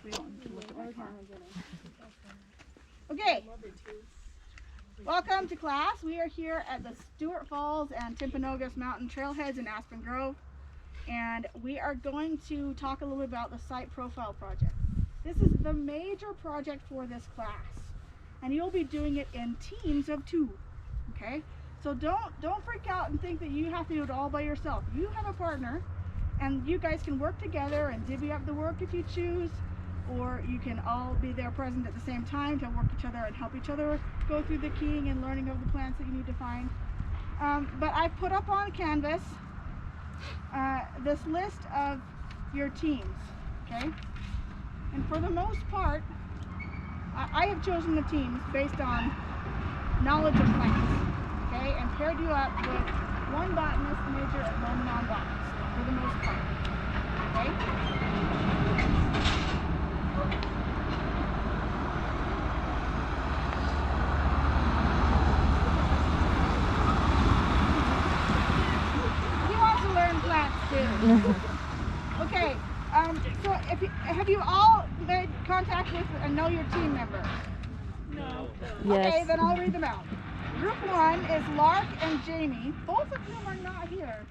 We don't need to look at my car. Okay. Welcome to class. We are here at the Stewart Falls and Timpanogos Mountain Trailheads in Aspen Grove, and we are going to talk a little bit about the site profile project. This is the major project for this class, and you'll be doing it in teams of 2. Okay, so don't freak out and think that you have to do it all by yourself. You have a partner, and you guys can work together and divvy up the work if you choose, or you can all be there present at the same time to work each other and help each other go through the keying and learning of the plants that you need to find. But I've put up on Canvas this list of your teams, okay? And for the most part, I have chosen the teams based on knowledge of plants, okay? And paired you up with one botanist major and one non-botanist for the most part, okay? Okay, so have you all made contact with and know your team members? No. Yes. Okay, then I'll read them out. Group 1 is Lark and Jamie. Both of whom are not here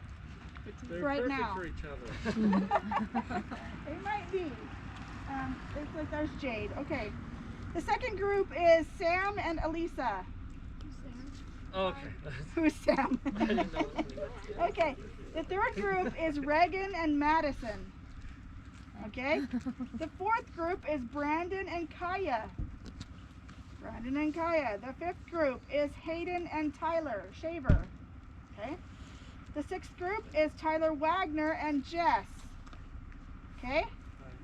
right now. They're perfect for each other. They might be. It's like there's Jade. Okay. The second group is Sam and Elisa. Oh, okay. Who's Sam? I didn't know. Okay. The third group is Reagan and Madison. Okay. The fourth group is Brandon and Kaya. Brandon and Kaya. The fifth group is Hayden and Tyler Shaver. Okay. The sixth group is Tyler Wagner and Jess. Okay.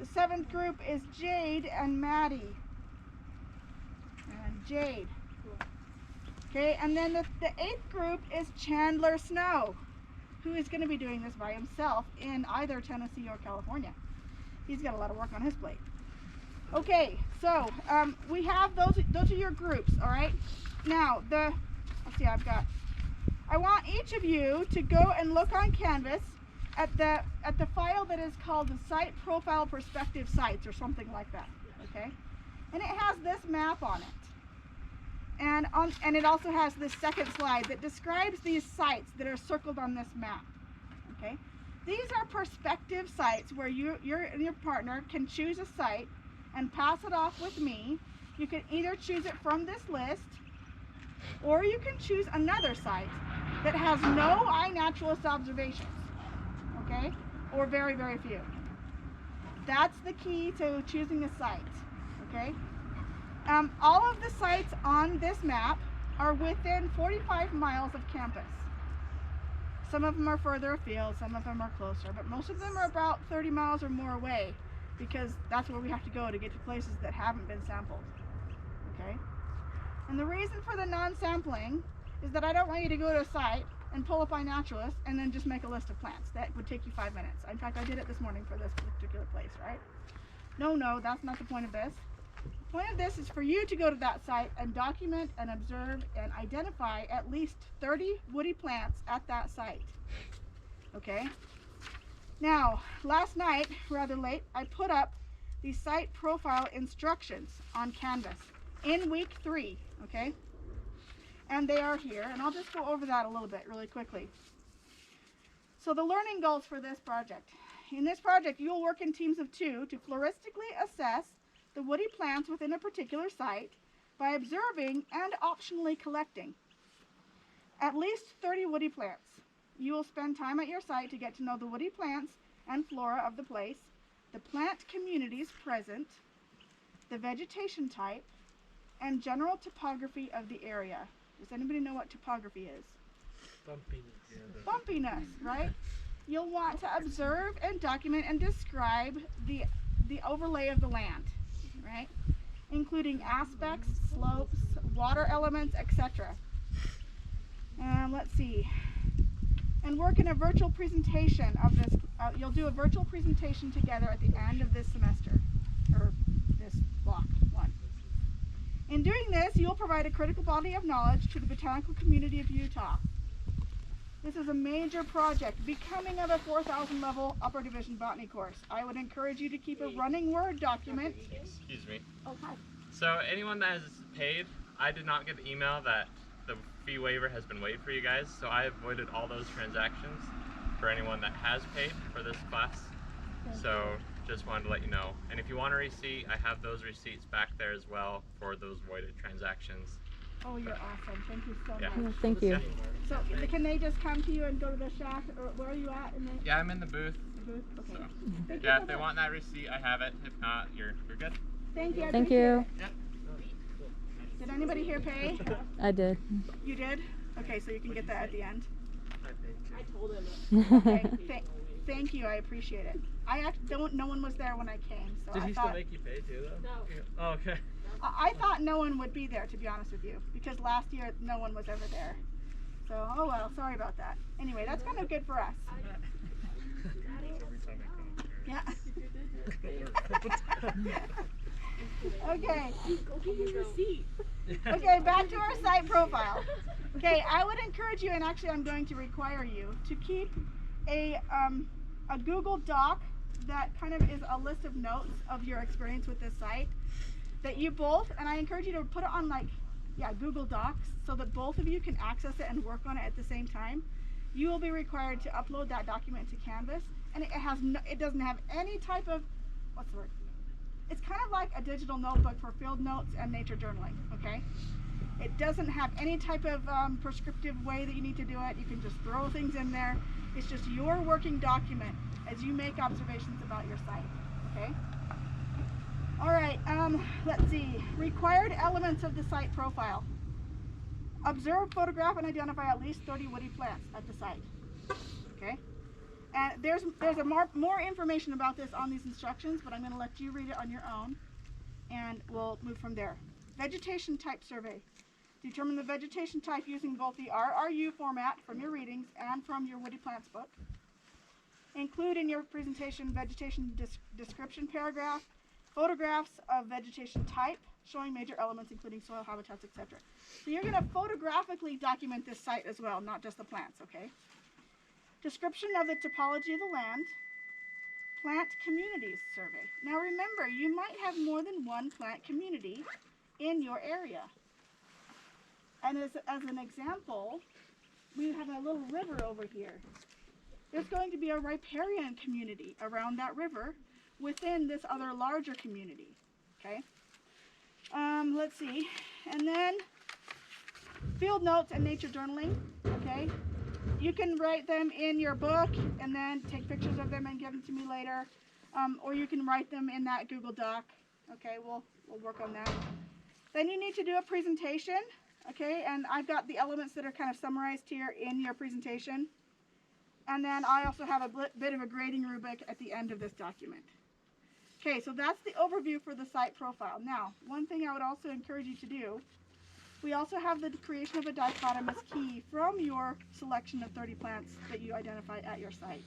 The seventh group is Jade and Maddie. And Jade. Okay. And then the eighth group is Chandler Snow, who is going to be doing this by himself in either Tennessee or California. He's got a lot of work on his plate. Okay, so we have those are your groups, all right? Now, let's see, I want each of you to go and look on Canvas at the file that is called the Site Profile Perspective Sites or something like that, okay? And it has this map on it. And it also has this second slide that describes these sites that are circled on this map. Okay, these are perspective sites where you and your partner can choose a site and pass it off with me. You can either choose it from this list, or you can choose another site that has no iNaturalist observations. Okay, or very, very few. That's the key to choosing a site. Okay. All of the sites on this map are within 45 miles of campus. Some of them are further afield, some of them are closer, but most of them are about 30 miles or more away because that's where we have to go to get to places that haven't been sampled. Okay? And the reason for the non-sampling is that I don't want you to go to a site and pull up iNaturalist and then just make a list of plants. That would take you 5 minutes. In fact, I did it this morning for this particular place, right? No, that's not the point of this. The point of this is for you to go to that site and document and observe and identify at least 30 woody plants at that site. Okay? Now, last night, rather late, I put up the site profile instructions on Canvas in week 3, okay? And they are here, and I'll just go over that a little bit really quickly. So the learning goals for this project. In this project, you'll work in teams of 2 to floristically assess the woody plants within a particular site by observing and optionally collecting at least 30 woody plants. You will spend time at your site to get to know the woody plants and flora of the place, the plant communities present, the vegetation type, and general topography of the area. Does anybody know what topography is? Bumpiness. Bumpiness, right? You'll want to observe and document and describe the overlay of the land, right? Including aspects, slopes, water elements, etc. Let's see. And work in a virtual presentation of this. You'll do a virtual presentation together at the end of this semester, or this block 1. In doing this, you'll provide a critical body of knowledge to the botanical community of Utah. This is a major project, becoming of a 4,000 level upper division botany course. I would encourage you to keep a running Word document. Excuse me. Oh, hi. So anyone that has paid, I did not get the email that the fee waiver has been waived for you guys, so I avoided all those transactions for anyone that has paid for this class. So just wanted to let you know. And if you want a receipt, I have those receipts back there as well for those voided transactions. Oh, you're awesome. Thank you so Yeah. much. Thank you. So can they just come to you and go to the shack, or where are you at in the Yeah, I'm in the booth. booth? Okay. So Thank you yeah, so if they much. want that receipt, I have it. If not, you're good. Thank you. I Thank appreciate you. it. Yep. Did anybody here pay? I did. You did? Okay, so you can get that at the end. I told him. Okay. Thank you. I appreciate it. I don't. No one was there when I came, so Did I he thought. still make you pay too, though? No. Oh, okay. I thought no one would be there, to be honest with you, because last year no one was ever there. So, oh well, sorry about that. Anyway, that's kind of good for us. Yeah. Okay. Go get your receipt. Okay, back to our site profile. Okay, I would encourage you, and actually I'm going to require you, to keep a Google Doc that kind of is a list of notes of your experience with this site that you both, and I encourage you to put it on Google Docs so that both of you can access it and work on it at the same time. You will be required to upload that document to Canvas, and it doesn't have any type of, what's the word? It's kind of like a digital notebook for field notes and nature journaling, okay? It doesn't have any type of prescriptive way that you need to do it. You can just throw things in there. It's just your working document as you make observations about your site, okay? All right, let's see. Required elements of the site profile. Observe, photograph, and identify at least 30 woody plants at the site, okay? And there's more information about this on these instructions, but I'm going to let you read it on your own, and we'll move from there. Vegetation type survey. Determine the vegetation type using both the RRU format from your readings and from your Woody Plants book. Include in your presentation vegetation description paragraph, photographs of vegetation type, showing major elements including soil, habitats, etc. So you're going to photographically document this site as well, not just the plants, okay? Description of the topology of the land. Plant communities survey. Now remember, you might have more than one plant community in your area. And as an example, we have a little river over here. There's going to be a riparian community around that river within this other larger community, okay? Let's see, and then field notes and nature journaling, okay? You can write them in your book and then take pictures of them and give them to me later, or you can write them in that Google Doc, okay? We'll work on that. Then you need to do a presentation, okay? And I've got the elements that are kind of summarized here in your presentation. And then I also have a bit of a grading rubric at the end of this document. Okay, so that's the overview for the site profile. Now, one thing I would also encourage you to do, we also have the creation of a dichotomous key from your selection of 30 plants that you identify at your site.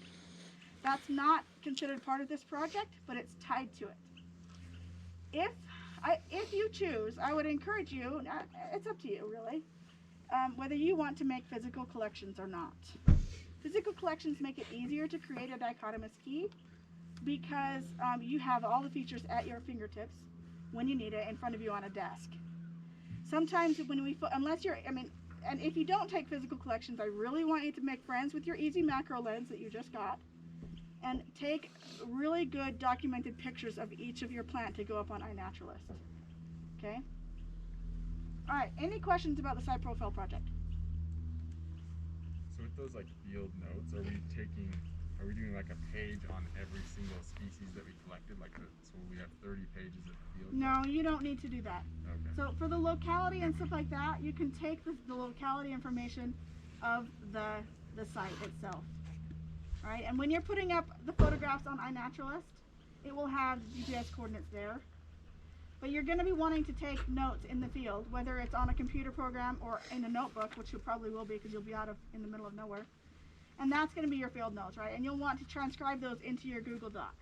That's not considered part of this project, but it's tied to it. If you choose, I would encourage you, it's up to you really, whether you want to make physical collections or not. Physical collections make it easier to create a dichotomous key because you have all the features at your fingertips when you need it in front of you on a desk. Sometimes when and if you don't take physical collections, I really want you to make friends with your easy macro lens that you just got and take really good documented pictures of each of your plant to go up on iNaturalist. Okay? All right, any questions about the site profile project? So with those field notes, are we doing a page on every single species that we collected? So we have 30 pages of field No, notes? you don't need to do that. Okay. So for the locality and stuff like that, you can take the locality information of the site itself. All right, and when you're putting up the photographs on iNaturalist, it will have GPS coordinates there. But you're going to be wanting to take notes in the field, whether it's on a computer program or in a notebook, which you probably will be because you'll be in the middle of nowhere. And that's going to be your field notes, right? And you'll want to transcribe those into your Google Doc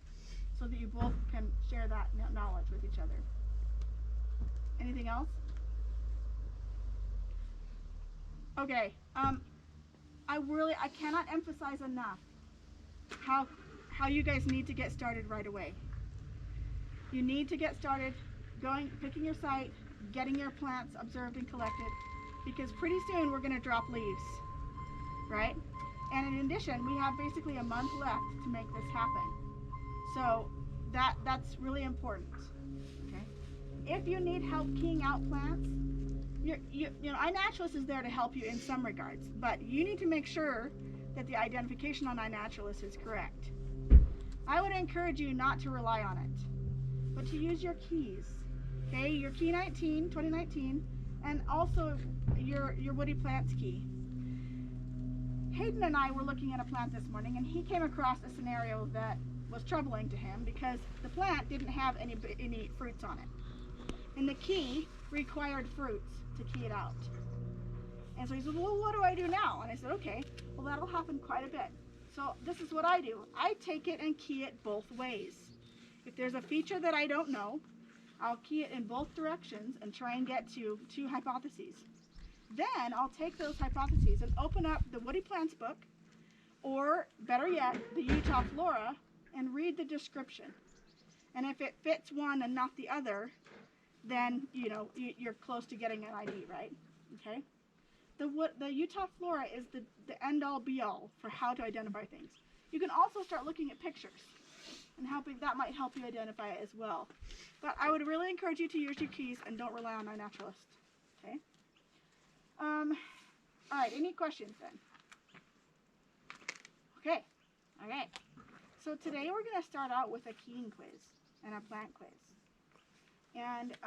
so that you both can share that knowledge with each other. Anything else? Okay. I cannot emphasize enough how you guys need to get started right away. You need to get started picking your site, getting your plants observed and collected, because pretty soon we're going to drop leaves, right? And in addition, we have basically a month left to make this happen. So that's really important. Okay. If you need help keying out plants, iNaturalist is there to help you in some regards, but you need to make sure that the identification on iNaturalist is correct. I would encourage you not to rely on it, but to use your keys. Okay, your key 2019, and also your woody plants key. Hayden and I were looking at a plant this morning, and he came across a scenario that was troubling to him because the plant didn't have any fruits on it, and the key required fruits to key it out. And so he said, well, what do I do now? And I said, okay, well, that'll happen quite a bit. So this is what I do. I take it and key it both ways. If there's a feature that I don't know, I'll key it in both directions and try and get to 2 hypotheses. Then I'll take those hypotheses and open up the Woody Plants book, or better yet, the Utah Flora, and read the description. And if it fits one and not the other, then you're close to getting an ID, right? Okay. The Utah Flora is the end-all be-all for how to identify things. You can also start looking at pictures, and that might help you identify it as well. But I would really encourage you to use your keys and don't rely on iNaturalist. Okay. All right. Any questions then? Okay. All right. So today we're going to start out with a keying quiz and a plant quiz. And